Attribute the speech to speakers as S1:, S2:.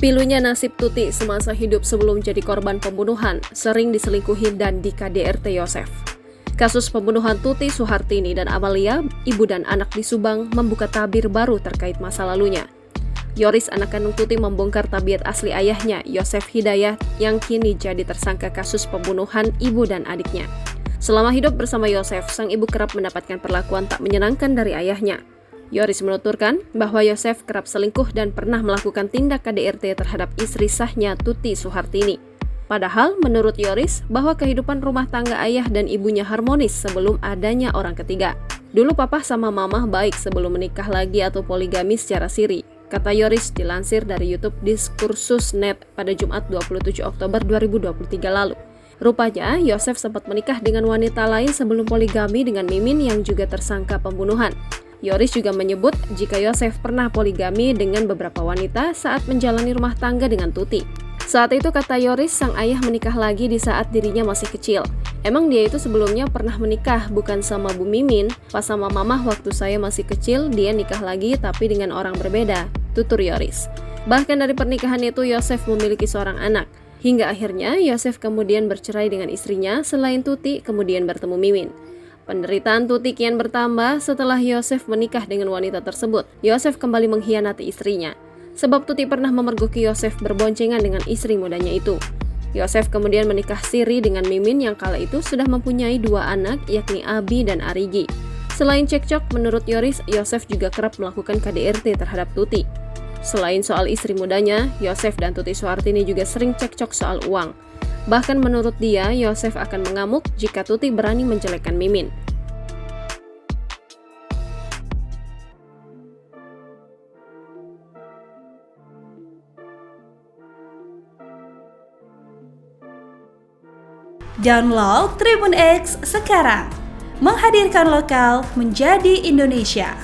S1: Pilunya nasib Tuti semasa hidup sebelum jadi korban pembunuhan, sering diselingkuhi dan di KDRT Yosef. Kasus pembunuhan Tuti Suhartini dan Amalia, ibu dan anak di Subang, membuka tabir baru terkait masa lalunya. Yoris, anak kandung Tuti, membongkar tabiat asli ayahnya, Yosef Hidayat, yang kini jadi tersangka kasus pembunuhan ibu dan adiknya. Selama hidup bersama Yosef, sang ibu kerap mendapatkan perlakuan tak menyenangkan dari ayahnya. Yoris menuturkan bahwa Yosef kerap selingkuh dan pernah melakukan tindak KDRT terhadap istri sahnya Tuti Suhartini. Padahal menurut Yoris bahwa kehidupan rumah tangga ayah dan ibunya harmonis sebelum adanya orang ketiga. Dulu papa sama mama baik sebelum menikah lagi atau poligami secara siri, kata Yoris dilansir dari YouTube Diskursus.net pada Jumat 27 Oktober 2023 lalu. Rupanya Yosef sempat menikah dengan wanita lain sebelum poligami dengan Mimin yang juga tersangka pembunuhan. Yoris juga menyebut jika Yosef pernah poligami dengan beberapa wanita saat menjalani rumah tangga dengan Tuti. Saat itu, kata Yoris, sang ayah menikah lagi di saat dirinya masih kecil. Emang dia itu sebelumnya pernah menikah, bukan sama Bu Mimin. Pas sama mamah waktu saya masih kecil, dia nikah lagi tapi dengan orang berbeda, tutur Yoris. Bahkan dari pernikahan itu, Yosef memiliki seorang anak. Hingga akhirnya, Yosef kemudian bercerai dengan istrinya, selain Tuti kemudian bertemu Mimin. Penderitaan Tuti kian bertambah setelah Yosef menikah dengan wanita tersebut. Yosef kembali mengkhianati istrinya. Sebab Tuti pernah memergoki Yosef berboncengan dengan istri mudanya itu. Yosef kemudian menikah siri dengan Mimin yang kala itu sudah mempunyai 2 anak, yakni Abi dan Arigi. Selain cekcok, menurut Yoris, Yosef juga kerap melakukan KDRT terhadap Tuti. Selain soal istri mudanya, Yosef dan Tuti Suhartini juga sering cekcok soal uang. Bahkan menurut dia, Yosef akan mengamuk jika Tuti berani menjelekkan Mimin.
S2: Download Tribun X sekarang, menghadirkan lokal menjadi Indonesia.